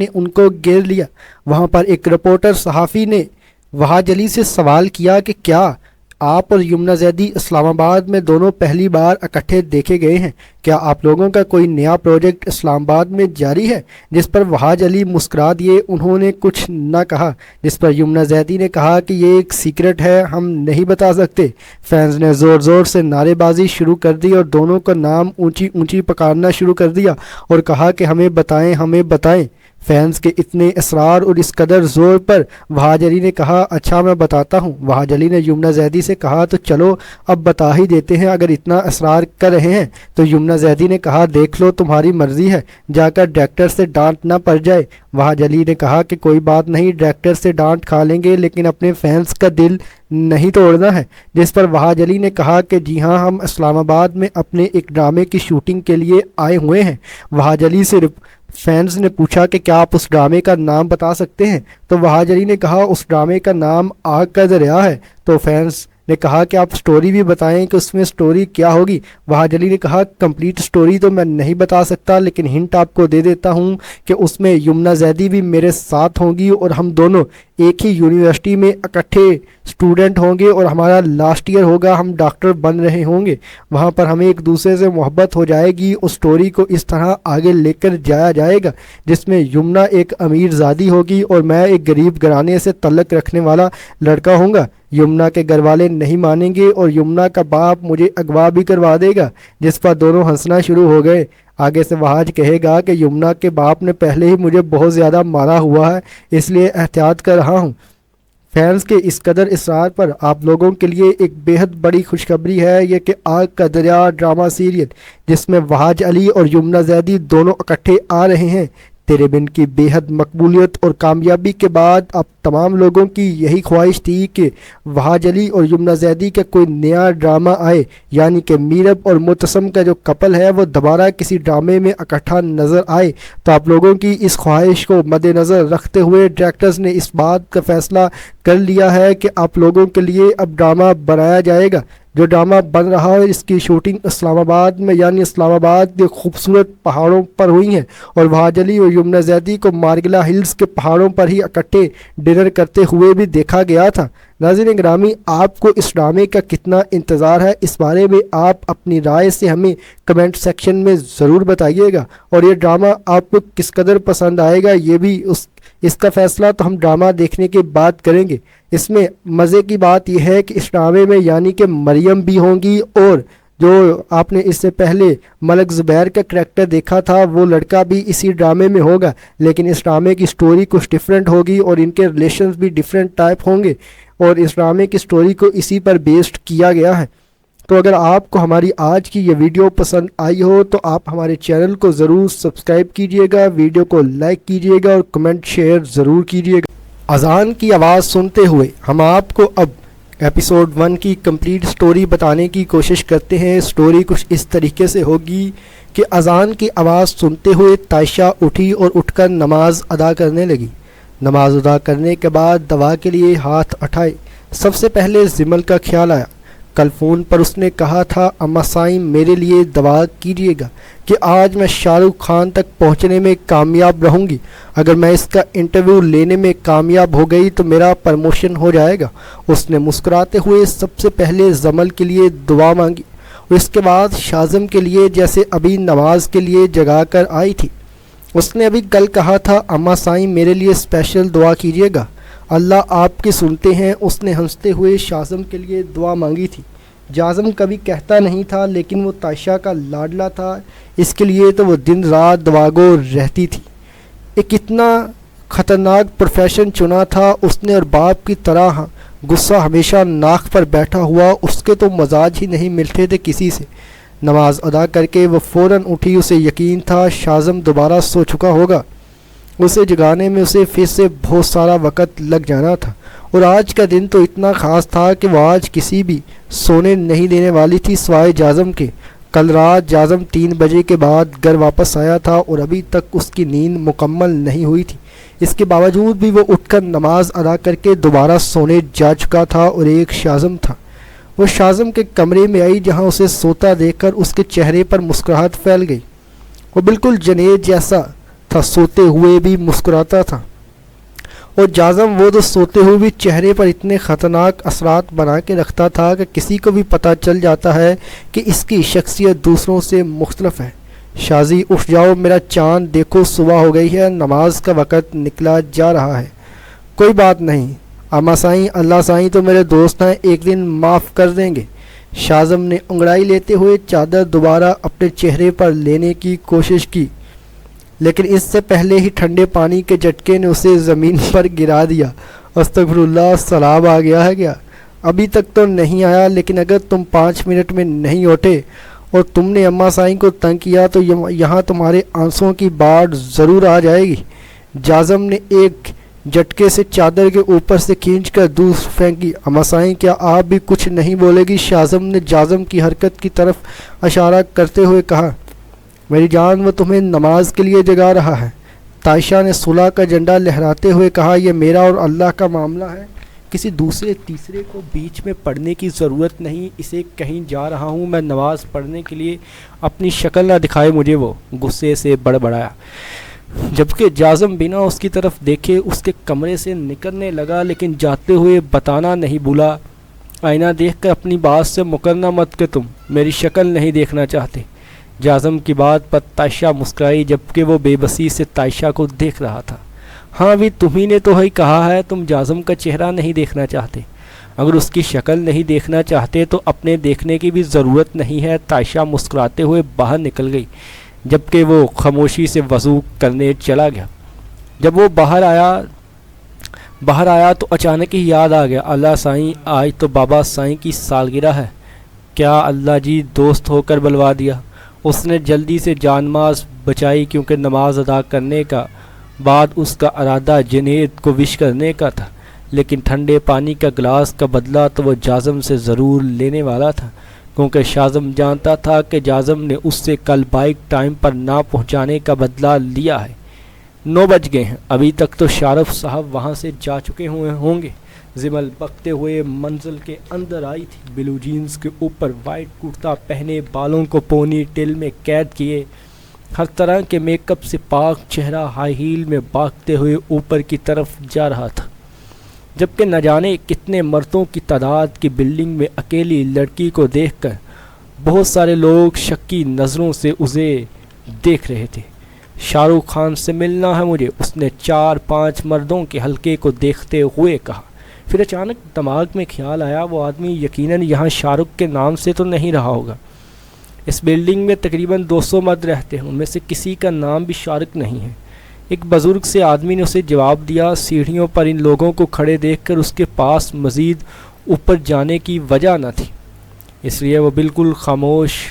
نے ان کو گھیر لیا۔ وہاں پر ایک رپورٹر صحافی نے وہاج علی سے سوال کیا کہ کیا آپ اور یمنا زیدی اسلام آباد میں دونوں پہلی بار اکٹھے دیکھے گئے ہیں؟ کیا آپ لوگوں کا کوئی نیا پروجیکٹ اسلام آباد میں جاری ہے؟ جس پر وہاج علی مسکرا دیے، انہوں نے کچھ نہ کہا، جس پر یمنا زیدی نے کہا کہ یہ ایک سیکرٹ ہے، ہم نہیں بتا سکتے۔ فینز نے زور زور سے نعرے بازی شروع کر دی اور دونوں کا نام اونچی اونچی پکارنا شروع کر دیا اور کہا کہ ہمیں بتائیں، ہمیں بتائیں۔ فینز کے اتنے اصرار اور اس قدر زور پر وہاج علی نے کہا اچھا میں بتاتا ہوں۔ وہاج علی نے یمنا زیدی سے کہا تو چلو اب بتا ہی دیتے ہیں، اگر اتنا اصرار کر رہے ہیں تو یمنا زیدی نے کہا دیکھ لو تمہاری مرضی ہے، جا کر ڈائریکٹر سے ڈانٹ نہ پڑ جائے۔ وہاج علی نے کہا کہ کوئی بات نہیں، ڈائریکٹر سے ڈانٹ کھا لیں گے لیکن اپنے فینز کا دل نہیں توڑنا ہے۔ جس پر وہاج علی نے کہا کہ جی ہاں، ہم اسلام آباد میں اپنے ایک ڈرامے کی شوٹنگ کے لیے آئے ہوئے ہیں۔ وہاج علی سے فینز نے پوچھا کہ کیا آپ اس ڈرامے کا نام بتا سکتے ہیں؟ تو وہاج علی نے کہا اس ڈرامے کا نام آگ کا دریا ہے۔ تو فینز نے کہا کہ آپ سٹوری بھی بتائیں کہ اس میں سٹوری کیا ہوگی۔ وہاج علی نے کہا کمپلیٹ سٹوری تو میں نہیں بتا سکتا، لیکن ہنٹ آپ کو دے دیتا ہوں کہ اس میں یمنا زیدی بھی میرے ساتھ ہوں گی اور ہم دونوں ایک ہی یونیورسٹی میں اکٹھے اسٹوڈنٹ ہوں گے اور ہمارا لاسٹ ایئر ہوگا، ہم ڈاکٹر بن رہے ہوں گے۔ وہاں پر ہمیں ایک دوسرے سے محبت ہو جائے گی۔ اس سٹوری کو اس طرح آگے لے کر جایا جائے گا جس میں یمنا ایک امیر زادی ہوگی اور میں ایک غریب گھرانے سے تعلق رکھنے والا لڑکا ہوں گا۔ یمنا کے گھر والے نہیں مانیں گے اور یمنا کا باپ مجھے اغوا بھی کروا دے گا، جس پر دونوں ہنسنا شروع ہو گئے۔ آگے سے وہاج کہے گا کہ یمنا کے باپ نے پہلے ہی مجھے بہت زیادہ مارا ہوا ہے، اس لیے احتیاط کر رہا ہوں۔ فینز کے اس قدر اصرار پر آپ لوگوں کے لیے ایک بیحد بڑی خوشخبری ہے، یہ کہ آگ کا دریا ڈرامہ سیریل جس میں وہاج علی اور یمنا زیدی دونوں اکٹھے آ رہے ہیں، تیرے بن کی بے حد مقبولیت اور کامیابی کے بعد اب تمام لوگوں کی یہی خواہش تھی کہ وہاج علی اور یمنا زیدی کا کوئی نیا ڈرامہ آئے، یعنی کہ میرب اور معتصم کا جو کپل ہے وہ دوبارہ کسی ڈرامے میں اکٹھا نظر آئے۔ تو آپ لوگوں کی اس خواہش کو مد نظر رکھتے ہوئے ڈائریکٹرز نے اس بات کا فیصلہ کر لیا ہے کہ آپ لوگوں کے لیے اب ڈرامہ بنایا جائے گا۔ جو ڈرامہ بن رہا ہے اس کی شوٹنگ اسلام آباد میں، یعنی اسلام آباد کے خوبصورت پہاڑوں پر ہوئی ہیں اور وہاج علی اور یمنا زیدی کو مارگلا ہلز کے پہاڑوں پر ہی اکٹھے ڈنر کرتے ہوئے بھی دیکھا گیا تھا۔ ناظرین گرامی، آپ کو اس ڈرامے کا کتنا انتظار ہے، اس بارے میں آپ اپنی رائے سے ہمیں کمنٹ سیکشن میں ضرور بتائیے گا، اور یہ ڈرامہ آپ کو کس قدر پسند آئے گا یہ بھی اس کا فیصلہ تو ہم ڈرامہ دیکھنے کے بعد کریں گے۔ اس میں مزے کی بات یہ ہے کہ اس ڈرامے میں یعنی کہ مریم بھی ہوں گی، اور جو آپ نے اس سے پہلے ملک زبیر کا کریکٹر دیکھا تھا وہ لڑکا بھی اسی ڈرامے میں ہوگا، لیکن اس ڈرامے کی سٹوری کچھ ڈیفرنٹ ہوگی اور ان کے ریلیشنز بھی ڈیفرنٹ ٹائپ ہوں گے، اور اس ڈرامے کی سٹوری کو اسی پر بیسڈ کیا گیا ہے۔ تو اگر آپ کو ہماری آج کی یہ ویڈیو پسند آئی ہو تو آپ ہمارے چینل کو ضرور سبسکرائب کیجئے گا، ویڈیو کو لائک کیجئے گا اور کمنٹ شیئر ضرور کیجئے گا۔ اذان کی آواز سنتے ہوئے ہم آپ کو اب ایپیسوڈ 1 کی کمپلیٹ سٹوری بتانے کی کوشش کرتے ہیں۔ سٹوری کچھ اس طریقے سے ہوگی کہ اذان کی آواز سنتے ہوئے تائشہ اٹھی اور اٹھ کر نماز ادا کرنے لگی۔ نماز ادا کرنے کے بعد دعا کے لیے ہاتھ اٹھائے۔ سب سے پہلے زمل کا خیال آیا۔ کل فون پر اس نے کہا تھا اماں سائیں میرے لیے دعا کیجیے گا کہ آج میں شاہ رخ خان تک پہنچنے میں کامیاب رہوں گی، اگر میں اس کا انٹرویو لینے میں کامیاب ہو گئی تو میرا پروموشن ہو جائے گا۔ اس نے مسکراتے ہوئے سب سے پہلے زمل کے لیے دعا مانگی اور اس کے بعد شازم کے لیے، جیسے ابھی نماز کے لیے جگا کر آئی تھی۔ اس نے ابھی کل کہا تھا اماں سائیں میرے لیے اسپیشل دعا کیجیے گا، اللہ آپ کی سنتے ہیں۔ اس نے ہنستے ہوئے شازم کے لیے دعا مانگی تھی۔ جازم کبھی کہتا نہیں تھا لیکن وہ تائشہ کا لاڈلا تھا، اس کے لیے تو وہ دن رات دعاگو رہتی تھی۔ ایک اتنا خطرناک پروفیشن چنا تھا اس نے، اور باپ کی طرح غصہ ہمیشہ ناک پر بیٹھا ہوا، اس کے تو مزاج ہی نہیں ملتے تھے کسی سے۔ نماز ادا کر کے وہ فوراً اٹھی، اسے یقین تھا شازم دوبارہ سو چکا ہوگا، اسے جگانے میں اسے پھر سے بہت سارا وقت لگ جانا تھا، اور آج کا دن تو اتنا خاص تھا کہ وہ آج کسی بھی سونے نہیں دینے والی تھی سوائے جازم کے۔ کل رات جازم 3 بجے کے بعد گھر واپس آیا تھا اور ابھی تک اس کی نیند مکمل نہیں ہوئی تھی، اس کے باوجود بھی وہ اٹھ کر نماز ادا کر کے دوبارہ سونے جا چکا تھا، اور ایک شازم تھا۔ وہ شازم کے کمرے میں آئی جہاں اسے سوتا دیکھ کر اس کے چہرے پر مسکراہٹ پھیل گئی۔ وہ بالکل جنید جیسا تھا، سوتے ہوئے بھی مسکراتا تھا، اور جازم وہ تو سوتے ہوئے بھی چہرے پر اتنے خطرناک اثرات بنا کے رکھتا تھا کہ کسی کو بھی پتہ چل جاتا ہے کہ اس کی شخصیت دوسروں سے مختلف ہے۔ شازی اٹھ جاؤ میرا چاند، دیکھو صبح ہو گئی ہے، نماز کا وقت نکلا جا رہا ہے۔ کوئی بات نہیں اما سائیں، اللہ سائیں تو میرے دوست ہیں، ایک دن معاف کر دیں گے۔ شازم نے انگڑائی لیتے ہوئے چادر دوبارہ اپنے چہرے پر لینے کی کوشش کی، لیکن اس سے پہلے ہی ٹھنڈے پانی کے جھٹکے نے اسے زمین پر گرا دیا۔ استغفر اللہ، سیلاب آ گیا ہے کیا؟ ابھی تک تو نہیں آیا، لیکن اگر تم 5 منٹ میں نہیں اٹھے اور تم نے اماں سائیں کو تنگ کیا تو یہاں تمہارے آنسوؤں کی باڑھ ضرور آ جائے گی۔ جازم نے ایک جھٹکے سے چادر کے اوپر سے کھینچ کر دور پھینکی۔ اماں سائیں کیا آپ بھی کچھ نہیں بولے گی؟ شازم نے جازم کی حرکت کی طرف اشارہ کرتے ہوئے کہا، میری جان وہ تمہیں نماز کے لیے جگا رہا ہے۔ تائشہ نے صلح کا جھنڈا لہراتے ہوئے کہا، یہ میرا اور اللہ کا معاملہ ہے، کسی دوسرے تیسرے کو بیچ میں پڑھنے کی ضرورت نہیں۔ اسے کہیں جا رہا ہوں میں نماز پڑھنے کے لیے، اپنی شکل نہ دکھائے مجھے۔ وہ غصے سے بڑبڑایا، جبکہ جازم بنا اس کی طرف دیکھے اس کے کمرے سے نکلنے لگا، لیکن جاتے ہوئے بتانا نہیں بھولا، آئینہ دیکھ کر اپنی بات سے مکرنا مت کہ تم میری شکل نہیں دیکھنا چاہتے۔ جازم کی بات پر تائشہ مسکرائی، جبکہ وہ بے بسی سے تائشہ کو دیکھ رہا تھا۔ ہاں بھی تمہیں نے تو ہی کہا ہے تم جازم کا چہرہ نہیں دیکھنا چاہتے، اگر اس کی شکل نہیں دیکھنا چاہتے تو اپنے دیکھنے کی بھی ضرورت نہیں ہے۔ تائشہ مسکراتے ہوئے باہر نکل گئی، جبکہ وہ خاموشی سے وضو کرنے چلا گیا۔ جب وہ باہر آیا تو اچانک ہی یاد آ گیا، اللہ سائیں آج تو بابا سائیں کی سالگرہ ہے، کیا اللہ جی دوست ہو کر بلوا دیا۔ اس نے جلدی سے جانماز بچائی، کیونکہ نماز ادا کرنے کا بعد اس کا ارادہ جنید کو وش کرنے کا تھا، لیکن ٹھنڈے پانی کا گلاس کا بدلہ تو وہ جازم سے ضرور لینے والا تھا، کیونکہ شازم جانتا تھا کہ جازم نے اس سے کل بائک ٹائم پر نہ پہنچانے کا بدلہ لیا ہے۔ 9 بج گئے ہیں، ابھی تک تو شارف صاحب وہاں سے جا چکے ہوں گے۔ زمل بکتے ہوئے منزل کے اندر آئی تھی، بلو جینز کے اوپر وائٹ کرتا پہنے، بالوں کو پونی ٹیل میں قید کیے، ہر طرح کے میک اپ سے پاک چہرہ ہائی ہیل میں بھاگتے ہوئے اوپر کی طرف جا رہا تھا، جبکہ نہ جانے کتنے مردوں کی تعداد کی بلڈنگ میں اکیلی لڑکی کو دیکھ کر بہت سارے لوگ شکی نظروں سے اسے دیکھ رہے تھے۔ شاہ رخ خان سے ملنا ہے مجھے، اس نے 4-5 مردوں کے حلقے کو دیکھتے ہوئے کہا۔ پھر اچانک دماغ میں خیال آیا، وہ آدمی یقیناً یہاں شاہ رخ کے نام سے تو نہیں رہا ہوگا۔ اس بلڈنگ میں تقریباً 200 مرد رہتے ہیں، ان میں سے کسی کا نام بھی شاہ رخ نہیں ہے۔ ایک بزرگ سے آدمی نے اسے جواب دیا۔ سیڑھیوں پر ان لوگوں کو کھڑے دیکھ کر اس کے پاس مزید اوپر جانے کی وجہ نہ تھی، اس لیے وہ بالکل خاموش،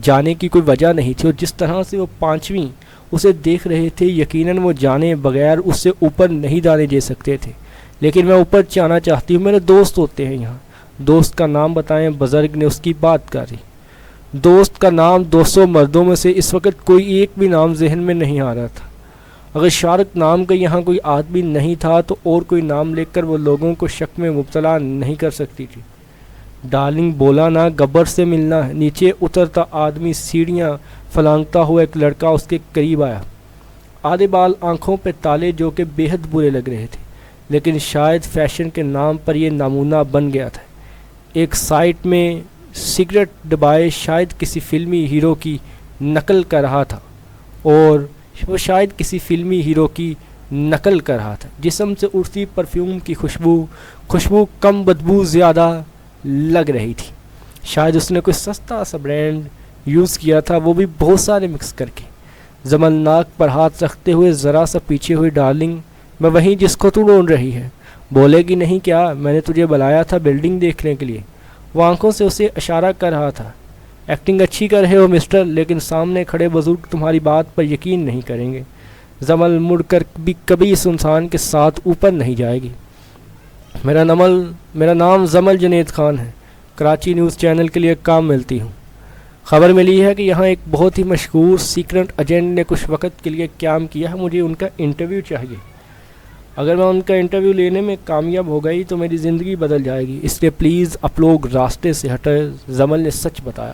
جانے کی کوئی وجہ نہیں تھی، اور جس طرح سے وہ پانچویں اسے دیکھ رہے تھے یقیناً وہ جانے بغیر اس سے اوپر نہیں جانے دے سکتے تھے۔ لیکن میں اوپر جانا چاہتی ہوں، میرے دوست ہوتے ہیں یہاں۔ دوست کا نام بتائیں، بزرگ نے اس کی بات کری۔ دوست کا نام 200 مردوں میں سے اس وقت کوئی ایک بھی نام ذہن میں نہیں آ رہا تھا۔ اگر شاہ رخ نام کا یہاں کوئی آدمی نہیں تھا تو اور کوئی نام لے کر وہ لوگوں کو شک میں مبتلا نہیں کر سکتی تھی۔ ڈارلنگ بولا نا، گبر سے ملنا ہے۔ نیچے اترتا آدمی سیڑھیاں پھلانگتا ہوا ایک لڑکا اس کے قریب آیا، آدھے بال آنکھوں پہ تالے، جو کہ بے حد برے لگ رہے تھے، لیکن شاید فیشن کے نام پر یہ نمونہ بن گیا تھا۔ ایک سائٹ میں سگریٹ دبائے شاید کسی فلمی ہیرو کی نقل کر رہا تھا، اور وہ شاید کسی فلمی ہیرو کی نقل کر رہا تھا۔ جسم سے اڑتی پرفیوم کی خوشبو کم بدبو زیادہ لگ رہی تھی۔ شاید اس نے کوئی سستا سا برانڈ یوز کیا تھا، وہ بھی بہت سارے مکس کر کے۔ زمل ناک پر ہاتھ رکھتے ہوئے ذرا سا پیچھے ہوئی، ڈارلنگ میں وہیں جس کو تو ڈھونڈ رہی ہے، بولے گی نہیں کیا؟ میں نے تجھے بلایا تھا بلڈنگ دیکھنے کے لیے۔ وہ آنکھوں سے اسے اشارہ کر رہا تھا۔ ایکٹنگ اچھی کر رہے ہو مسٹر، لیکن سامنے کھڑے بزرگ تمہاری بات پر یقین نہیں کریں گے۔ زمل مڑ کر بھی کبھی اس انسان کے ساتھ اوپر نہیں جائے گی۔ میرا نام زمل جنید خان ہے، کراچی نیوز چینل کے لیے کام ملتی ہوں۔ خبر ملی ہے کہ یہاں ایک بہت ہی مشہور سیکرٹ ایجنٹ نے کچھ وقت کے لیے قیام کیا ہے، مجھے ان کا انٹرویو چاہیے۔ اگر میں ان کا انٹرویو لینے میں کامیاب ہو گئی تو میری زندگی بدل جائے گی، اس لیے پلیز آپ لوگ راستے سے ہٹے۔ زمل نے سچ بتایا۔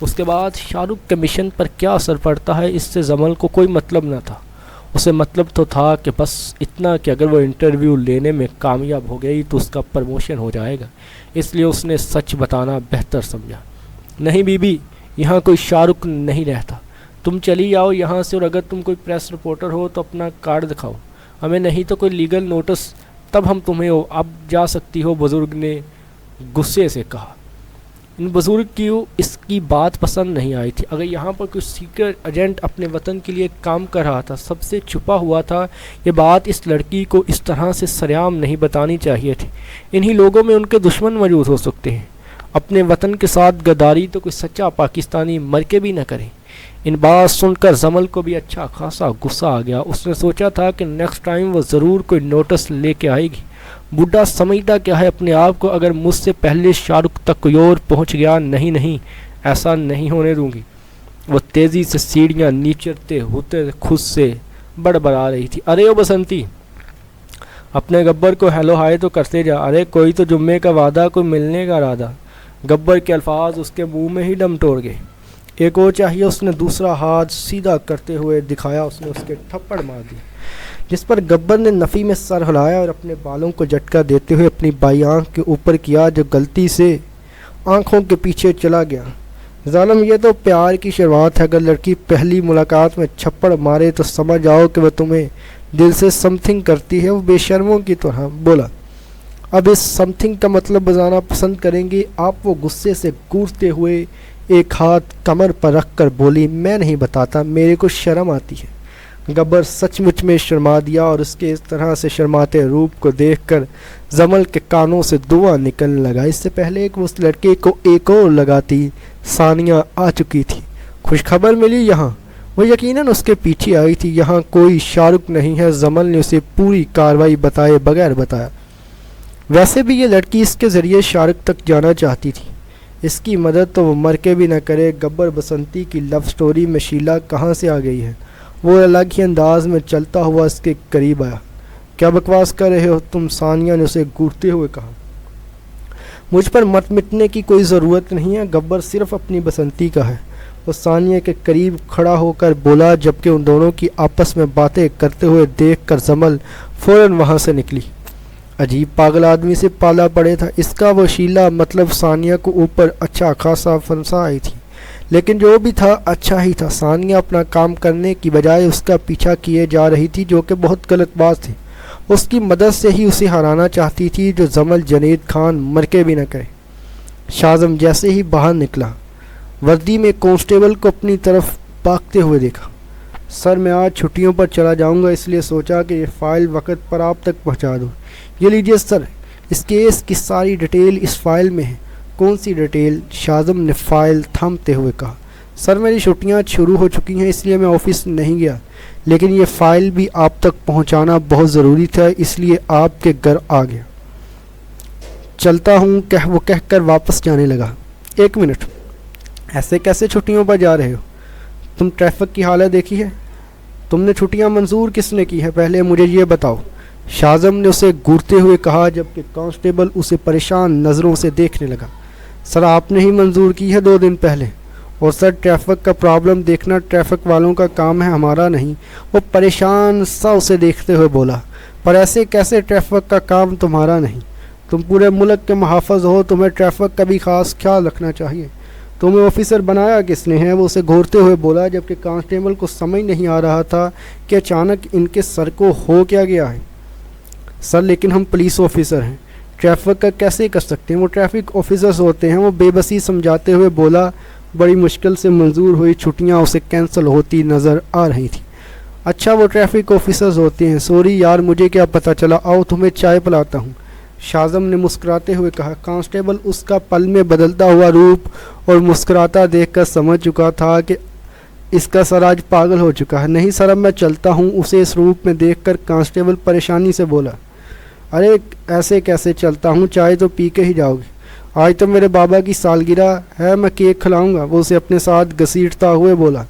اس کے بعد شاہ رخ کے مشن پر کیا اثر پڑتا ہے اس سے جمل کو کوئی مطلب نہ تھا. اسے مطلب تو تھا کہ بس اتنا کہ اگر وہ انٹرویو لینے میں کامیاب ہو گئی تو اس کا پروموشن ہو جائے گا. اس لیے اس نے سچ بتانا بہتر سمجھا. نہیں بی بی, یہاں کوئی شاہ رخ نہیں رہتا. تم چلی آؤ یہاں سے, اور اگر تم کوئی پریس رپورٹر ہو تو اپنا کارڈ دکھاؤ ہمیں, نہیں تو کوئی لیگل نوٹس, تب ہم تمہیں اب جا سکتی ہو, بزرگ نے غصے سے کہا. ان بزرگ کی اس کی بات پسند نہیں آئی تھی. اگر یہاں پر کوئی سیکرٹ ایجنٹ اپنے وطن کے لیے کام کر رہا تھا, سب سے چھپا ہوا تھا, یہ بات اس لڑکی کو اس طرح سے سریعام نہیں بتانی چاہیے تھی. انہی لوگوں میں ان کے دشمن موجود ہو سکتے ہیں. اپنے وطن کے ساتھ غداری تو کوئی سچا پاکستانی مر کے بھی نہ کرے. ان بات سن کر جمل کو بھی اچھا خاصا غصہ آ گیا. اس نے سوچا تھا کہ نیکسٹ ٹائم وہ ضرور کوئی نوٹس لے کے آئے گی. بڈھا سمجھتا کیا ہے اپنے آپ کو, اگر مجھ سے پہلے شاہ رخ تک کوئی اور پہنچ گیا, نہیں ایسا نہیں ہونے دوں گی. وہ تیزی سے سیڑھیاں نیچرتے ہوتے خود سے بڑبڑا رہی تھی. ارے او بسنتی, اپنے گبر کو ہیلو ہائے تو کرتے جا. ارے کوئی تو جمعے کا وعدہ, کوئی ملنے کا ارادہ. گبر کے الفاظ اس کے منہ میں ہی دم توڑ گئے. ایک اور چاہیے. اس نے دوسرا ہاتھ سیدھا کرتے ہوئے دکھایا. اس نے اس کے تھپڑ مار دی, جس پر گبر نے نفی میں سر ہلایا اور اپنے بالوں کو جھٹکا دیتے ہوئے اپنی بائیں آنکھ کے اوپر کیا, جو غلطی سے آنکھوں کے پیچھے چلا گیا. ظالم, یہ تو پیار کی شروعات ہے. اگر لڑکی پہلی ملاقات میں چھپڑ مارے تو سمجھ آؤ کہ وہ تمہیں دل سے سم تھنگ کرتی ہے. وہ بے شرموں کی طرح بولا. اب اس سم تھنگ کا مطلب بتانا پسند کریں گے آپ؟ وہ غصے سے گونجتے ہوئے ایک ہاتھ کمر پر رکھ کر بولی. میں نہیں بتاتا, میرے کو شرم آتی ہے. گبر سچ مچ میں شرما دیا, اور اس کے اس طرح سے شرماتے روپ کو دیکھ کر جمل کے کانوں سے دھواں نکلنے لگا. اس سے پہلے کہ اس لڑکے کو ایک اور لگاتی, ثانیہ آ چکی تھی. خوشخبر ملی یہاں. وہ یقیناً اس کے پیچھے آئی تھی. یہاں کوئی شاہ رخ نہیں ہے. جمل نے اسے پوری کاروائی بتائے بغیر بتایا. ویسے بھی یہ لڑکی اس کے ذریعے شاہ رخ تک جانا چاہتی تھی. اس کی مدد تو وہ مر کے بھی نہ کرے. گبر بسنتی کی لو سٹوری میں شیلا کہاں سے آ گئی ہے؟ وہ الگ ہی انداز میں چلتا ہوا اس کے قریب آیا. کیا بکواس کر رہے ہو تم؟ ثانیہ نے اسے گھورتے ہوئے کہا. مجھ پر مت مٹنے کی کوئی ضرورت نہیں ہے. گبر صرف اپنی بسنتی کا ہے. وہ ثانیہ کے قریب کھڑا ہو کر بولا, جبکہ ان دونوں کی آپس میں باتیں کرتے ہوئے دیکھ کر جمل فوراً وہاں سے نکلی. عجیب پاگل آدمی سے پالا پڑے تھا اس کا. وہ شیلا مطلب ثانیہ کو اوپر اچھا خاصا فنسا آئی تھی, لیکن جو بھی تھا اچھا ہی تھا. ثانیہ اپنا کام کرنے کی بجائے اس کا پیچھا کیے جا رہی تھی, جو کہ بہت غلط بات تھی. اس کی مدد سے ہی اسے ہرانا چاہتی تھی, جو جمل جنید خان مر کے بھی نہ کرے. شاہزم جیسے ہی باہر نکلا, وردی میں کانسٹیبل کو اپنی طرف بھاگتے ہوئے دیکھا. سر, میں آج چھٹیوں پر چلا جاؤں گا, اس لیے سوچا کہ یہ فائل وقت پر آپ تک پہنچا دوں. یہ لیجیے سر, اس کیس کی ساری ڈیٹیل اس فائل میں ہے. کون سی ڈیٹیل؟ شاہزم نے فائل تھامتے ہوئے کہا. سر, میری چھٹیاں شروع ہو چکی ہیں, اس لیے میں آفس نہیں گیا, لیکن یہ فائل بھی آپ تک پہنچانا بہت ضروری تھا, اس لیے آپ کے گھر آ گیا. چلتا ہوں, وہ کہہ کر واپس جانے لگا. ایک منٹ, ایسے کیسے چھٹیوں پر جا رہے ہو؟ تم ٹریفک کی حالت دیکھی ہے؟ تم نے چھٹیاں منظور کس نے کی ہے؟ پہلے مجھے یہ بتاؤ. شاہزم نے اسے گھورتے ہوئے کہا, جبکہ کانسٹیبل اسے پریشان نظروں سے دیکھنے لگا. سر, آپ نے ہی منظور کی ہے 2 دن پہلے. اور سر, ٹریفک کا پرابلم دیکھنا ٹریفک والوں کا کام ہے, ہمارا نہیں. وہ پریشان سا اسے دیکھتے ہوئے بولا. پر ایسے کیسے ٹریفک کا کام تمہارا نہیں؟ تم پورے ملک کے محافظ ہو, تمہیں ٹریفک کا بھی خاص خیال رکھنا چاہیے. تمہیں آفیسر بنایا کس نے ہے؟ وہ اسے گھورتے ہوئے بولا, جبکہ کانسٹیبل کو سمجھ نہیں آ رہا تھا کہ اچانک ان کے سر کو ہو کیا گیا ہے. سر, لیکن ہم پولیس آفیسر ہیں, ٹریفک کا کیسے کر سکتے ہیں؟ وہ ٹریفک آفیسرز ہوتے ہیں. وہ بے بسی سمجھاتے ہوئے بولا. بڑی مشکل سے منظور ہوئی چھٹیاں اسے کینسل ہوتی نظر آ رہی تھی. اچھا, وہ ٹریفک آفیسرز ہوتے ہیں. سوری یار, مجھے کیا پتہ چلا. آؤ تمہیں چائے پلاتا ہوں, شاہزم نے مسکراتے ہوئے کہا. کانسٹیبل اس کا پل میں بدلتا ہوا روپ اور مسکراتا دیکھ کر سمجھ چکا تھا کہ اس کا سر آج پاگل ہو چکا ہے. نہیں سر, اب میں چلتا ہوں. اسے اس روپ میں دیکھ کر کانسٹیبل پریشانی سے بولا. ارے ایسے کیسے چلتا ہوں؟ چائے تو پی کے ہی جاؤ گے. آج تو میرے بابا کی سالگرہ ہے, میں کیک کھلاؤں گا. وہ اسے اپنے ساتھ گھسیٹتا ہوئے بولا.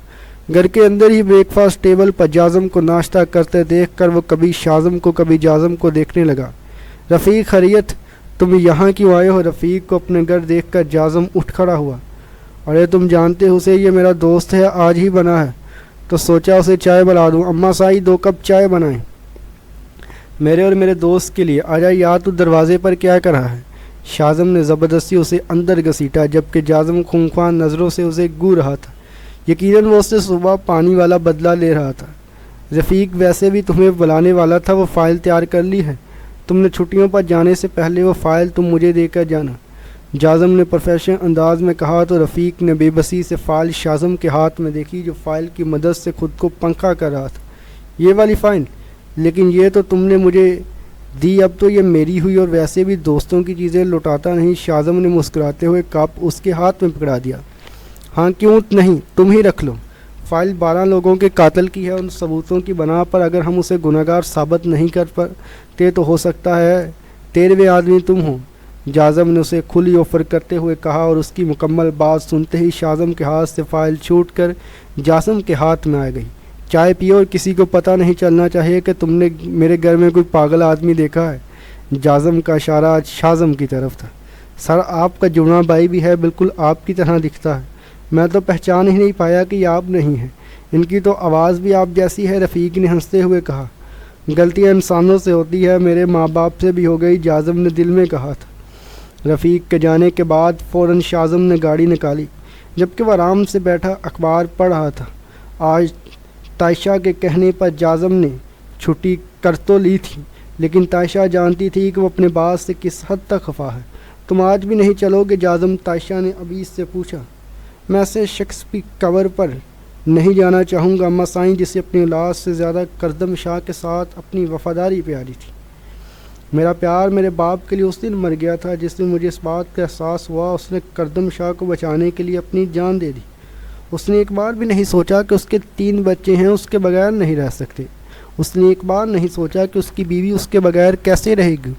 گھر کے اندر ہی بریک فاسٹ ٹیبل پر جازم کو ناشتہ کرتے دیکھ کر وہ کبھی شاہزم کو کبھی جازم کو دیکھنے لگا. رفیق خیریت؟ تم یہاں کیوں آئے ہو؟ رفیق کو اپنے گھر دیکھ کر جازم اٹھ کھڑا ہوا. ارے تم جانتے ہو اسے، یہ میرا دوست ہے، آج ہی بنا ہے، تو سوچا اسے چائے بنا دوں۔ اماں سائی 2 کپ چائے بنائیں میرے اور میرے دوست کے لیے۔ آجا یار، تو دروازے پر کیا کر رہا ہے؟ شاذم نے زبردستی اسے اندر گھسیٹا، جبکہ جازم خونخوار نظروں سے اسے گو رہا تھا۔ یقیناً وہ اس سے صبح پانی والا بدلہ لے رہا تھا۔ رفیق ویسے بھی تمہیں بلانے والا تھا، وہ فائل تیار کر لی ہے؟ تم نے چھٹیوں پر جانے سے پہلے وہ فائل تم مجھے دے کر جانا، جازم نے پروفیشنل انداز میں کہا۔ تو رفیق نے بے بسی سے فائل شاذم کے ہاتھ میں دیکھی، جو فائل کی مدد سے خود کو پنکھا کر رہا تھا۔ یہ والی فائل؟ لیکن یہ تو تم نے مجھے دی، اب تو یہ میری ہوئی، اور ویسے بھی دوستوں کی چیزیں لوٹاتا نہیں۔ شاذم نے مسکراتے ہوئے کپ اس کے ہاتھ میں پکڑا دیا۔ ہاں کیوں نہیں، تم ہی رکھ لو۔ فائل 12 لوگوں کے قاتل کی ہے۔ ان ثبوتوں کی بنا پر اگر ہم اسے گنہگار ثابت نہیں کر پاتے تو ہو سکتا ہے 13ویں آدمی تم ہو، جازم نے اسے کھلی آفر کرتے ہوئے کہا، اور اس کی مکمل بات سنتے ہی شاذم کے ہاتھ سے فائل چھوٹ کر جازم کے ہاتھ میں آ گئی۔ چائے پیو اور کسی کو پتہ نہیں چلنا چاہیے کہ تم نے میرے گھر میں کوئی پاگل آدمی دیکھا ہے۔ جازم کا اشارہ شاذم کی طرف تھا۔ سر، آپ کا جڑواں بھائی بھی ہے، بالکل آپ کی طرح دکھتا ہے، میں تو پہچان ہی نہیں پایا کہ یہ آپ نہیں ہیں، ان کی تو آواز بھی آپ جیسی ہے، رفیق نے ہنستے ہوئے کہا۔ غلطیاں انسانوں سے ہوتی ہے، میرے ماں باپ سے بھی ہو گئی، جازم نے دل میں کہا تھا۔ رفیق کے جانے کے بعد فوراً شاذم نے گاڑی نکالی، جبکہ وہ آرام سے بیٹھا اخبار پڑھ رہا تھا۔ آج تائشہ کے کہنے پر جازم نے چھٹی کر تو لی تھی، لیکن تائشہ جانتی تھی کہ وہ اپنے باز سے کس حد تک خفا ہے۔ تم آج بھی نہیں چلو گے جازم؟ تائشہ نے ابیز سے پوچھا۔ میں ایسے شخص کی قبر پر نہیں جانا چاہوں گا، اماں سائیں جسے اپنی اولاد سے زیادہ کردم شاہ کے ساتھ اپنی وفاداری پیاری تھی۔ میرا پیار میرے باپ کے لیے اس دن مر گیا تھا جس دن مجھے اس بات کا احساس ہوا اس نے کردم شاہ کو بچانے کے لیے اپنی جان دے دی۔ اس نے ایک بار بھی نہیں سوچا کہ اس کے 3 بچے ہیں، اس کے بغیر نہیں رہ سکتے۔ اس نے ایک بار نہیں سوچا کہ اس کی بیوی اس کے بغیر کیسے رہے گی،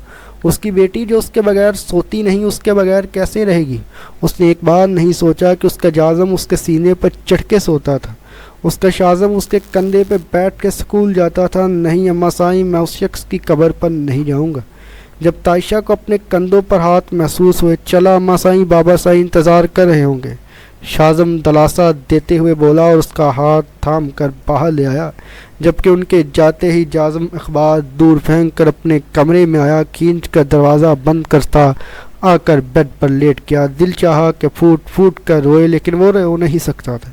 اس کی بیٹی جو اس کے بغیر سوتی نہیں اس کے بغیر کیسے رہے گی۔ اس نے ایک بار نہیں سوچا کہ اس کا جازم اس کے سینے پر چڑھ کے سوتا تھا، اس کا شازم اس کے کندھے پہ بیٹھ کے اسکول جاتا تھا۔ نہیں اماں سائیں، میں اس شخص کی قبر پر نہیں جاؤں گا۔ جب تائشہ کو اپنے کندھوں پر ہاتھ محسوس ہوئے، چلا اماں سائیں، بابا سائیں انتظار کر رہے ہوں گے، شازم دلاسا دیتے ہوئے بولا، اور اس کا ہاتھ تھام کر باہر لے آیا۔ جبکہ ان کے جاتے ہی جازم اخبار دور پھینک کر اپنے کمرے میں آیا، کھینچ کر دروازہ بند کرتا آ کر بیڈ پر لیٹ گیا۔ دل چاہا کہ پھوٹ پھوٹ کر روئے، لیکن وہ رو نہیں سکتا تھا،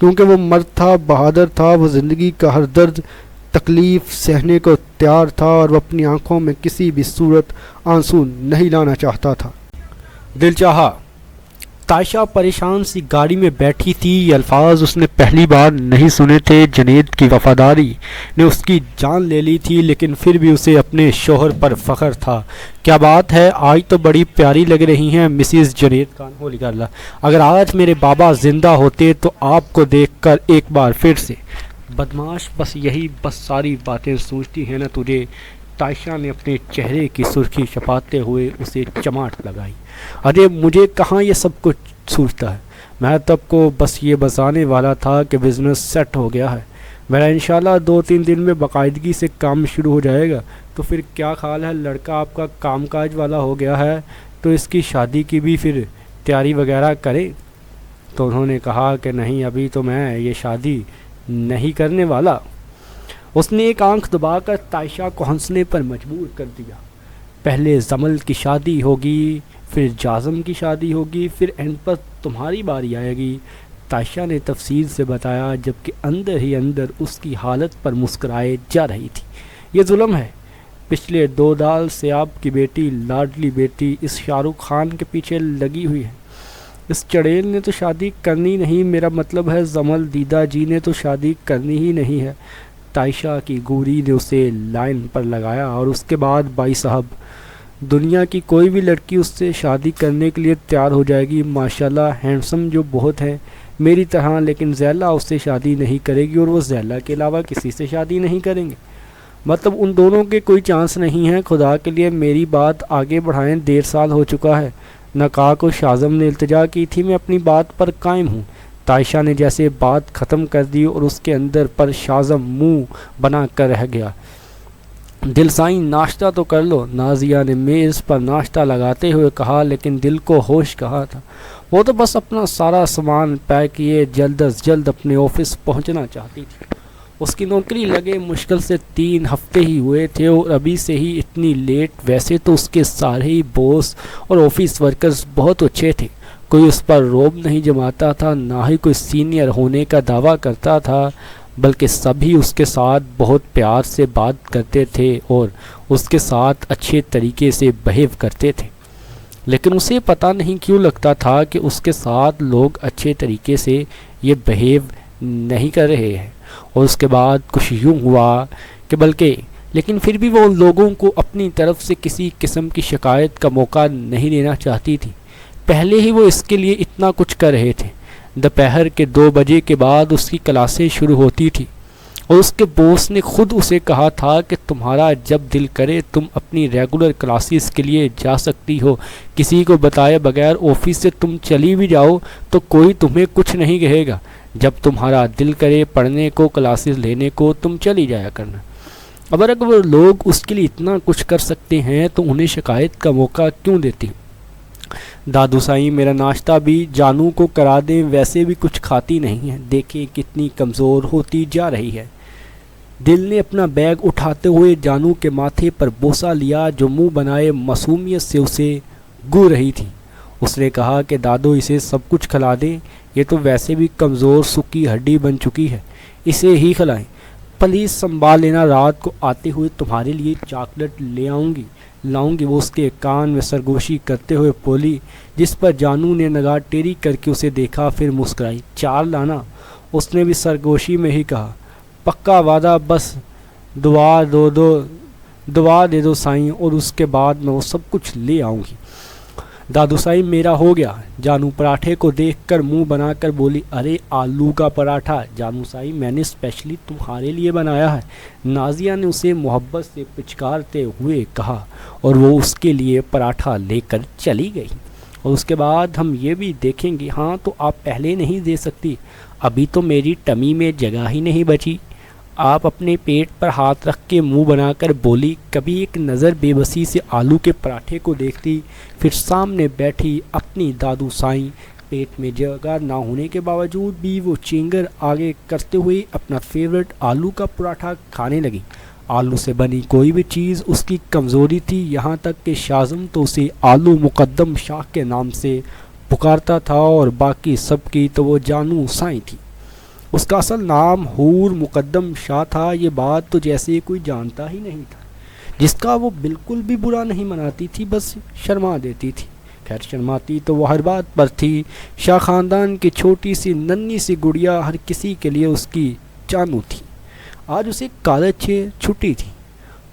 کیونکہ وہ مرد تھا، بہادر تھا، وہ زندگی کا ہر درد تکلیف سہنے کو تیار تھا، اور وہ اپنی آنکھوں میں کسی بھی صورت آنسو نہیں لانا چاہتا تھا۔ دل چاہا۔ تائشہ پریشان سی گاڑی میں بیٹھی تھی۔ یہ الفاظ اس نے پہلی بار نہیں سنے تھے۔ جنید کی وفاداری نے اس کی جان لے لی تھی، لیکن پھر بھی اسے اپنے شوہر پر فخر تھا۔ کیا بات ہے، آج تو بڑی پیاری لگ رہی ہیں مسز جنید خان ہولی کرلا۔ اگر آج میرے بابا زندہ ہوتے تو آپ کو دیکھ کر ایک بار پھر سے بدماش بس ساری باتیں سوچتی ہیں نا تجھے۔ تائشہ نے اپنے چہرے کی سرخی چھپاتے ہوئے اسے چماٹ لگائی۔ ارے مجھے کہاں یہ سب کچھ سوچتا ہے، میں تب کو بس یہ بتانے والا تھا کہ بزنس سیٹ ہو گیا ہے میرا، انشاءاللہ 2-3 دن میں باقاعدگی سے کام شروع ہو جائے گا۔ تو پھر کیا خیال ہے، لڑکا آپ کا کام کاج والا ہو گیا ہے تو اس کی شادی کی بھی پھر تیاری وغیرہ کرے؟ تو انہوں نے کہا کہ نہیں، ابھی تو میں یہ شادی نہیں کرنے والا۔ اس نے ایک آنکھ دبا کر تائشہ کو ہنسنے پر مجبور کر دیا۔ پہلے زمل کی شادی ہوگی، پھر جازم کی شادی ہوگی، پھر اینڈ پر تمہاری باری آئے گی، تائشہ نے تفصیل سے بتایا، جبکہ اندر ہی اندر اس کی حالت پر مسکرائے جا رہی تھی۔ یہ ظلم ہے، پچھلے 2 سال سے آپ کی بیٹی، لاڈلی بیٹی، اس شاہ رخ خان کے پیچھے لگی ہوئی ہے۔ اس چڑیل نے تو شادی کرنی نہیں، میرا مطلب ہے زمل دیدہ جی نے تو شادی کرنی ہی نہیں ہے۔ تائشہ کی گوری نے اسے لائن پر لگایا، اور اس کے بعد بھائی صاحب، دنیا کی کوئی بھی لڑکی اس سے شادی کرنے کے لیے تیار ہو جائے گی، ماشاءاللہ ہینڈسم جو بہت ہیں میری طرح، لیکن زیلا اس سے شادی نہیں کرے گی، اور وہ زیلا کے علاوہ کسی سے شادی نہیں کریں گے۔ مطلب ان دونوں کے کوئی چانس نہیں ہے، خدا کے لیے میری بات آگے بڑھائیں، 1.5 سال ہو چکا ہے۔ نکاح کو شازم نے التجا کی تھی، میں اپنی بات پر قائم ہوں۔ تائشہ نے جیسے بات ختم کر دی اور اس کے اندر پر شازم منہ بنا کر رہ گیا۔ دل سائیں ناشتہ تو کر لو، نازیہ نے میز پر ناشتہ لگاتے ہوئے کہا، لیکن دل کو ہوش کہاں تھا؟ وہ تو بس اپنا سارا سامان پیک کیے جلد از جلد اپنے آفس پہنچنا چاہتی تھی۔ اس کی نوکری لگے مشکل سے 3 ہفتے ہی ہوئے تھے اور ابھی سے ہی اتنی لیٹ۔ ویسے تو اس کے سارے ہی باس اور آفس ورکرز بہت اچھے تھے، کوئی اس پر روب نہیں جماتا تھا، نہ ہی کوئی سینئر ہونے کا دعویٰ کرتا تھا، بلکہ سبھی اس کے ساتھ بہت پیار سے بات کرتے تھے اور اس کے ساتھ اچھے طریقے سے بہیو کرتے تھے۔ لیکن اسے پتہ نہیں کیوں لگتا تھا کہ اس کے ساتھ لوگ اچھے طریقے سے یہ بہیو نہیں کر رہے ہیں، اور اس کے بعد کچھ یوں ہوا کہ لیکن پھر بھی وہ ان لوگوں کو اپنی طرف سے کسی قسم کی شکایت کا موقع نہیں دینا چاہتی تھی۔ پہلے ہی وہ اس کے لیے اتنا کچھ کر رہے تھے۔ دوپہر کے 2 بجے کے بعد اس کی کلاسیں شروع ہوتی تھی اور اس کے باس نے خود اسے کہا تھا کہ تمہارا جب دل کرے تم اپنی ریگولر کلاسز کے لیے جا سکتی ہو، کسی کو بتائے بغیر آفس سے تم چلی بھی جاؤ تو کوئی تمہیں کچھ نہیں کہے گا۔ جب تمہارا دل کرے پڑھنے کو، کلاسز لینے کو، تم چلی جایا کرنا۔ اگر وہ لوگ اس کے لیے اتنا کچھ کر سکتے ہیں تو انہیں شکایت کا موقع کیوں دیتی؟ دادو سائیں میرا ناشتہ بھی جانو کو کرا دیں، ویسے بھی کچھ کھاتی نہیں ہے، دیکھیں کتنی کمزور ہوتی جا رہی ہے۔ دل نے اپنا بیگ اٹھاتے ہوئے جانو کے ماتھے پر بوسہ لیا جو منہ بنائے معصومیت سے اسے گو رہی تھی۔ اس نے کہا کہ دادو اسے سب کچھ کھلا دیں، یہ تو ویسے بھی کمزور سکی ہڈی بن چکی ہے، اسے ہی کھلائیں۔ پلیز سنبھال لینا، رات کو آتے ہوئے تمہارے لیے چاکلیٹ لاؤں گی۔ وہ اس کے کان میں سرگوشی کرتے ہوئے بولی، جس پر جانو نے نگاہ ٹیڑھی کر کے اسے دیکھا، پھر مسکرائی۔ 4 لانا؟ اس نے بھی سرگوشی میں ہی کہا۔ پکا وعدہ، بس دعا دے دو سائیں، اور اس کے بعد میں وہ سب کچھ لے آؤں گی۔ دادو سائیں میرا ہو گیا۔ جانو پراٹھے کو دیکھ کر منہ بنا کر بولی، ارے آلو کا پراٹھا؟ جانو سائیں میں نے اسپیشلی تمہارے لیے بنایا ہے، نازیہ نے اسے محبت سے پچکارتے ہوئے کہا، اور وہ اس کے لیے پراٹھا لے کر چلی گئی۔ اور اس کے بعد ہم یہ بھی دیکھیں گے۔ ہاں تو آپ پہلے نہیں دے سکتی؟ ابھی تو میری ٹمی میں جگہ ہی نہیں بچی۔ آپ اپنے پیٹ پر ہاتھ رکھ کے منہ بنا کر بولی۔ کبھی ایک نظر بے بسی سے آلو کے پراٹھے کو دیکھتی، پھر سامنے بیٹھی اپنی دادو سائیں۔ پیٹ میں جگہ نہ ہونے کے باوجود بھی وہ چینگر آگے کرتے ہوئے اپنا فیورٹ آلو کا پراٹھا کھانے لگی۔ آلو سے بنی کوئی بھی چیز اس کی کمزوری تھی، یہاں تک کہ شازم تو اسے آلو مقدم شاہ کے نام سے پکارتا تھا، اور باقی سب کی تو وہ جانو سائیں تھی۔ اس کا اصل نام حور مقدم شاہ تھا، یہ بات تو جیسے کوئی جانتا ہی نہیں تھا، جس کا وہ بالکل بھی برا نہیں مناتی تھی، بس شرما دیتی تھی۔ خیر شرماتی تو وہ ہر بات پر تھی۔ شاہ خاندان کی چھوٹی سی ننھی سی گڑیا ہر کسی کے لیے اس کی جانو تھی۔ آج اسے کالج سے چھٹی تھی،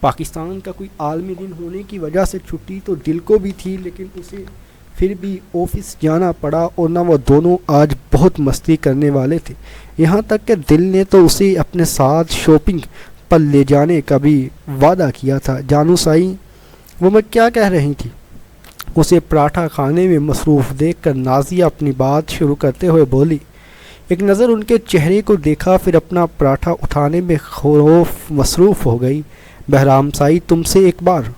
پاکستان کا کوئی عالمی دن ہونے کی وجہ سے چھٹی تو دل کو بھی تھی، لیکن اسے پھر بھی آفس جانا پڑا، اور نہ وہ دونوں آج بہت مستی کرنے والے تھے۔ یہاں تک کہ دل نے تو اسے اپنے ساتھ شاپنگ پر لے جانے کا بھی وعدہ کیا تھا۔ جانو سائیں، وہ میں کیا کہہ رہی تھی؟ اسے پراٹھا کھانے میں مصروف دیکھ کر نازیہ اپنی بات شروع کرتے ہوئے بولی۔ ایک نظر ان کے چہرے کو دیکھا، پھر اپنا پراٹھا اٹھانے میں مصروف ہو گئی۔ بہرام سائی تم سے ایک بار۔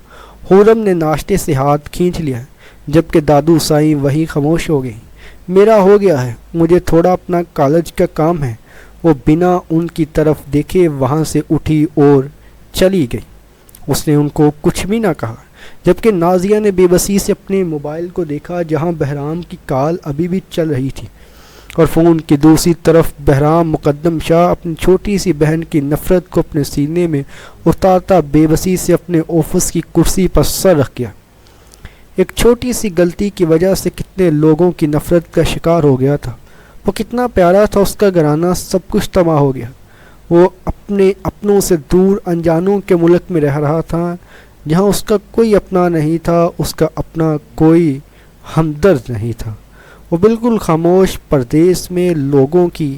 خورم نے ناشتے سے ہاتھ کھینچ لیا، جبکہ دادو سائیں وہی خاموش ہو گئی۔ میرا ہو گیا ہے، مجھے تھوڑا اپنا کالج کا کام ہے۔ وہ بنا ان کی طرف دیکھے وہاں سے اٹھی اور چلی گئی۔ اس نے ان کو کچھ بھی نہ کہا، جبکہ نازیہ نے بے بسی سے اپنے موبائل کو دیکھا، جہاں بہرام کی کال ابھی بھی چل رہی تھی، اور فون کی دوسری طرف بہرام مقدم شاہ اپنی چھوٹی سی بہن کی نفرت کو اپنے سینے میں اتارتا بے بسی سے اپنے آفس کی کرسی پر سر رکھ گیا۔ ایک چھوٹی سی غلطی کی وجہ سے کتنے لوگوں کی نفرت کا شکار ہو گیا تھا۔ وہ کتنا پیارا تھا اس کا گھرانہ، سب کچھ تباہ ہو گیا۔ وہ اپنے اپنوں سے دور انجانوں کے ملک میں رہ رہا تھا، جہاں اس کا کوئی اپنا نہیں تھا، اس کا اپنا کوئی ہمدرد نہیں تھا۔ وہ بالکل خاموش پردیس میں لوگوں کی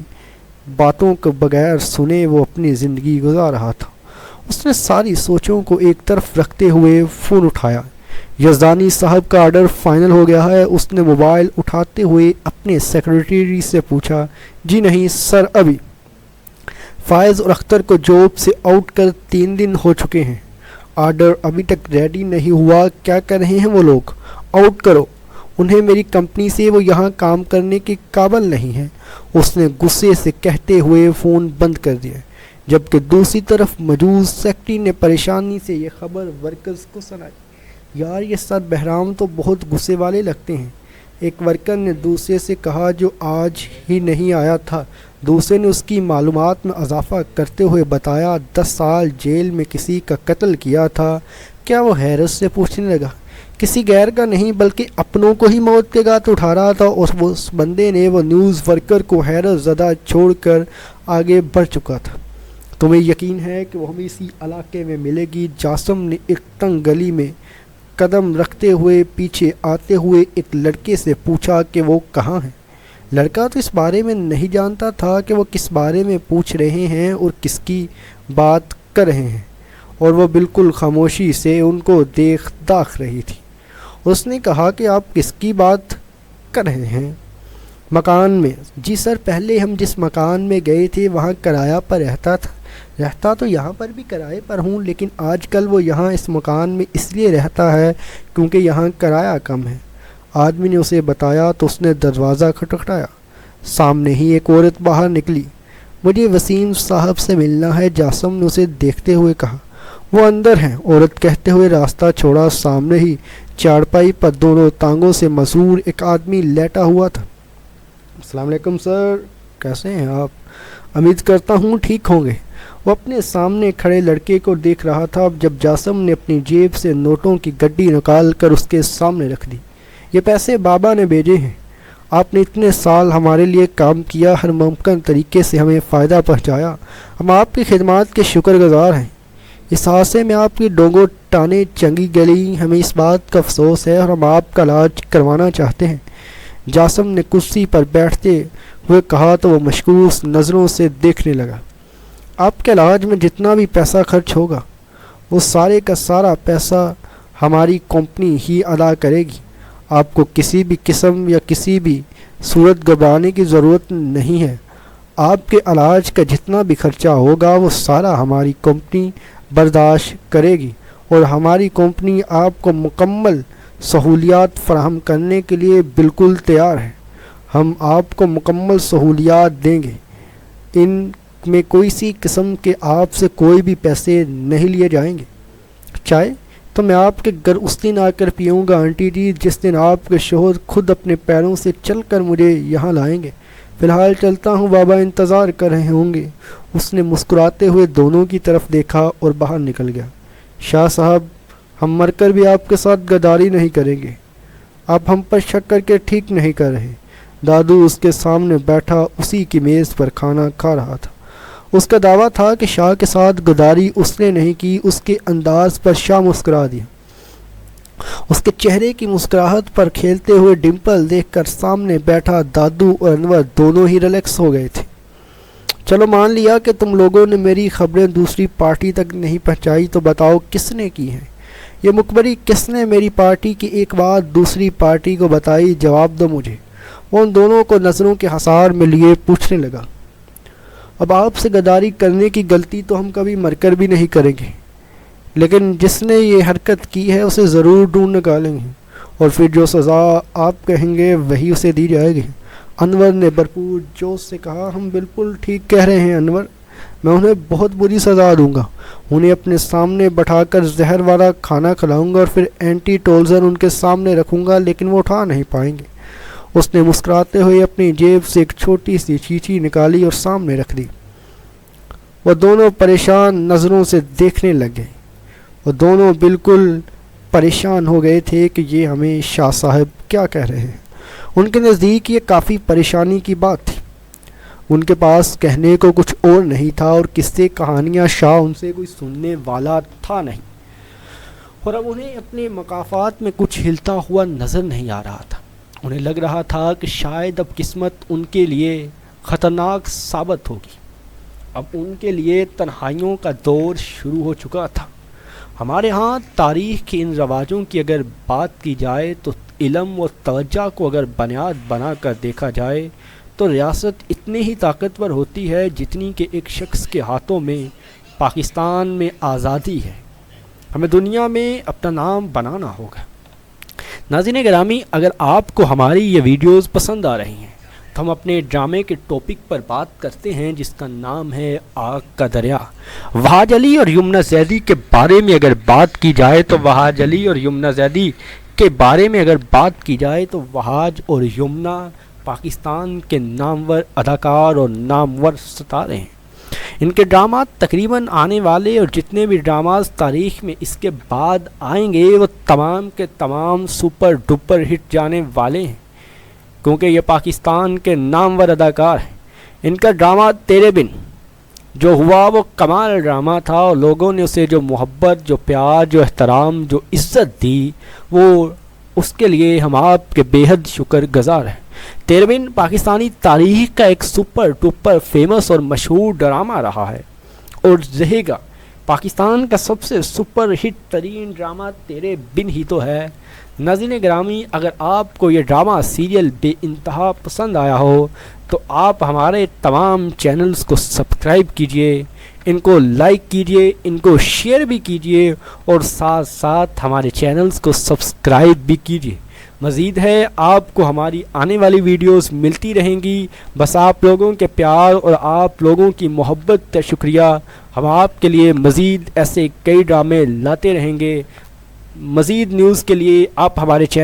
باتوں کو بغیر سنے وہ اپنی زندگی گزار رہا تھا۔ اس نے ساری سوچوں کو ایک طرف رکھتے ہوئے فون اٹھایا۔ یزدانی صاحب کا آرڈر فائنل ہو گیا ہے، اس نے موبائل اٹھاتے ہوئے اپنے سیکرٹری سے پوچھا۔ جی نہیں سر، ابھی فائز اور اختر کو جاب سے آؤٹ کر 3 دن ہو چکے ہیں۔ آرڈر ابھی تک ریڈی نہیں ہوا، کیا کر رہے ہیں وہ لوگ؟ آؤٹ کرو انہیں میری کمپنی سے، وہ یہاں کام کرنے کے قابل نہیں ہیں۔ اس نے غصے سے کہتے ہوئے فون بند کر دیا، جبکہ دوسری طرف موجود سیکرٹری نے پریشانی سے یہ خبر ورکرز کو سنائی۔ یار یہ سر بہرام تو بہت غصے والے لگتے ہیں، ایک ورکر نے دوسرے سے کہا جو آج ہی نہیں آیا تھا۔ دوسرے نے اس کی معلومات میں اضافہ کرتے ہوئے بتایا 10 سال جیل میں کسی کا قتل کیا تھا۔ کیا وہ حیرت سے پوچھنے لگا، کسی غیر کا نہیں بلکہ اپنوں کو ہی موت کے گھاٹ اٹھا رہا تھا؟ اور اس بندے نے وہ نیوز ورکر کو حیرت زدہ چھوڑ کر آگے بڑھ چکا تھا۔ تمہیں یقین ہے کہ وہ ہمیں اسی علاقے میں ملے گی؟ جاسم نے ایک تنگ گلی میں قدم رکھتے ہوئے پیچھے آتے ہوئے ایک لڑکے سے پوچھا کہ وہ کہاں ہے۔ لڑکا تو اس بارے میں نہیں جانتا تھا کہ وہ کس بارے میں پوچھ رہے ہیں اور کس کی بات کر رہے ہیں، اور وہ بالکل خاموشی سے ان کو دیکھ رہی تھی۔ اس نے کہا کہ آپ کس کی بات کر رہے ہیں؟ مکان میں؟ جی سر، پہلے ہم جس مکان میں گئے تھے وہاں کرایہ پر رہتا تو یہاں پر بھی کرائے پر ہوں، لیکن آج کل وہ یہاں اس مکان میں اس لیے رہتا ہے کیونکہ یہاں کرایہ کم ہے۔ آدمی نے اسے بتایا تو اس نے دروازہ کھٹکھٹایا۔ سامنے ہی ایک عورت باہر نکلی۔ مجھے وسیم صاحب سے ملنا ہے، جاسم نے اسے دیکھتے ہوئے کہا۔ وہ اندر ہیں، عورت کہتے ہوئے راستہ چھوڑا۔ سامنے ہی چارپائی پر دونوں ٹانگوں سے مسور ایک آدمی لیٹا ہوا تھا۔ السلام علیکم سر، کیسے ہیں آپ؟ امید کرتا ہوں ٹھیک ہوں گے۔ وہ اپنے سامنے کھڑے لڑکے کو دیکھ رہا تھا جب جاسم نے اپنی جیب سے نوٹوں کی گڈی نکال کر اس کے سامنے رکھ دی۔ یہ پیسے بابا نے بھیجے ہیں، آپ نے اتنے سال ہمارے لیے کام کیا، ہر ممکن طریقے سے ہمیں فائدہ پہنچایا، ہم آپ کی خدمات کے شکر گزار ہیں۔ اس حادثے میں آپ کی ڈونگوں ٹانے چنگی گلی، ہمیں اس بات کا افسوس ہے اور ہم آپ کا علاج کروانا چاہتے ہیں۔ جاسم نے کرسی پر بیٹھتے ہوئے کہا تو وہ مشکوک نظروں سے دیکھنے لگا۔ آپ کے علاج میں جتنا بھی پیسہ خرچ ہوگا وہ سارے کا سارا پیسہ ہماری کمپنی ہی ادا کرے گی، آپ کو کسی بھی قسم یا کسی بھی صورت گھبرانے کی ضرورت نہیں ہے۔ آپ کے علاج کا جتنا بھی خرچہ ہوگا وہ سارا ہماری کمپنی برداشت کرے گی، اور ہماری کمپنی آپ کو مکمل سہولیات فراہم کرنے کے لیے بالکل تیار ہے۔ ہم آپ کو مکمل سہولیات دیں گے، ان میں کوئی سی قسم کے آپ سے کوئی بھی پیسے نہیں لیے جائیں گے۔ چائے تو میں آپ کے گھر اس دن آ کر پیوں گا آنٹی جی جس دن آپ کے شوہر خود اپنے پیروں سے چل کر مجھے یہاں لائیں گے۔ فی الحال چلتا ہوں، بابا انتظار کر رہے ہوں گے۔ اس نے مسکراتے ہوئے دونوں کی طرف دیکھا اور باہر نکل گیا۔ شاہ صاحب، ہم مر کر بھی آپ کے ساتھ غداری نہیں کریں گے، آپ ہم پر شک کر کے ٹھیک نہیں کر رہے۔ دادو اس کے سامنے بیٹھا اسی کی میز پر کھانا کھا رہا تھا۔ اس کا دعویٰ تھا کہ شاہ کے ساتھ غداری اس نے نہیں کی۔ اس کے انداز پر شاہ مسکرا دیا۔ اس کے چہرے کی مسکراہٹ پر کھیلتے ہوئے ڈمپل دیکھ کر سامنے بیٹھا دادو اور انور دونوں ہی ریلیکس ہو گئے تھے۔ چلو مان لیا کہ تم لوگوں نے میری خبریں دوسری پارٹی تک نہیں پہنچائی، تو بتاؤ کس نے کی ہیں؟ یہ مخبری کس نے میری پارٹی کی ایک بات دوسری پارٹی کو بتائی؟ جواب دو مجھے۔ وہ ان دونوں کو نظروں کے حصار میں لیے پوچھنے لگا۔ اب آپ سے غداری کرنے کی غلطی تو ہم کبھی مر کر بھی نہیں کریں گے، لیکن جس نے یہ حرکت کی ہے اسے ضرور ڈھونڈ نکالیں گے، اور پھر جو سزا آپ کہیں گے وہی اسے دی جائے گی۔ انور نے بھرپور جوش سے کہا۔ ہم بالکل ٹھیک کہہ رہے ہیں انور، میں انہیں بہت بری سزا دوں گا، انہیں اپنے سامنے بٹھا کر زہر والا کھانا کھلاؤں گا اور پھر اینٹی ٹولزن ان کے سامنے رکھوں گا، لیکن وہ اٹھا نہیں پائیں گے۔ اس نے مسکراتے ہوئے اپنی جیب سے ایک چھوٹی سی شیشی نکالی اور سامنے رکھ دی۔ وہ دونوں پریشان نظروں سے دیکھنے لگے۔ وہ دونوں بالکل پریشان ہو گئے تھے کہ یہ ہمیں شاہ صاحب کیا کہہ رہے ہیں۔ ان کے نزدیک یہ کافی پریشانی کی بات تھی۔ ان کے پاس کہنے کو کچھ اور نہیں تھا، اور قصے کہانیاں شاہ ان سے کوئی سننے والا تھا نہیں، اور اب انہیں اپنے مقافات میں کچھ ہلتا ہوا نظر نہیں آ رہا تھا۔ انہیں لگ رہا تھا کہ شاید اب قسمت ان کے لیے خطرناک ثابت ہوگی۔ اب ان کے لیے تنہائیوں کا دور شروع ہو چکا تھا۔ ہمارے ہاں تاریخ کے ان رواجوں کی اگر بات کی جائے تو علم و توجہ کو اگر بنیاد بنا کر دیکھا جائے تو ریاست اتنی ہی طاقتور ہوتی ہے جتنی کہ ایک شخص کے ہاتھوں میں پاکستان میں آزادی ہے۔ ہمیں دنیا میں اپنا نام بنانا ہوگا۔ ناظرین گرامی، اگر آپ کو ہماری یہ ویڈیوز پسند آ رہی ہیں تو ہم اپنے ڈرامے کے ٹاپک پر بات کرتے ہیں جس کا نام ہے آگ کا دریا۔ وہاج علی اور یمنا زیدی کے بارے میں اگر بات کی جائے تو وہاج علی اور یمنا زیدی کے بارے میں اگر بات کی جائے تو وہاج اور یمنا پاکستان کے نامور اداکار اور نامور ستارے ہیں۔ ان کے ڈرامات تقریباً آنے والے اور جتنے بھی ڈراماز تاریخ میں اس کے بعد آئیں گے وہ تمام کے تمام سپر ڈپر ہٹ جانے والے ہیں، کیونکہ یہ پاکستان کے نامور اداکار ہیں۔ ان کا ڈرامہ تیرے بن جو ہوا وہ کمال ڈرامہ تھا، اور لوگوں نے اسے جو محبت، جو پیار، جو احترام، جو عزت دی، وہ اس کے لیے ہم آپ کے بے حد شکر گزار ہیں۔ تیرے بن پاکستانی تاریخ کا ایک سپر ڈپر فیمس اور مشہور ڈرامہ رہا ہے اور رہے گا۔ پاکستان کا سب سے سپر ہٹ ترین ڈرامہ تیرے بن ہی تو ہے۔ ناظرین گرامی، اگر آپ کو یہ ڈرامہ سیریل بے انتہا پسند آیا ہو تو آپ ہمارے تمام چینلز کو سبسکرائب کیجئے، ان کو لائک کیجئے، ان کو شیئر بھی کیجئے، اور ساتھ ساتھ ہمارے چینلز کو سبسکرائب بھی کیجئے۔ مزید ہے آپ کو ہماری آنے والی ویڈیوز ملتی رہیں گی، بس آپ لوگوں کے پیار اور آپ لوگوں کی محبت کا شکریہ۔ ہم آپ کے لیے مزید ایسے کئی ڈرامے لاتے رہیں گے۔ مزید نیوز کے لیے آپ ہمارے چینل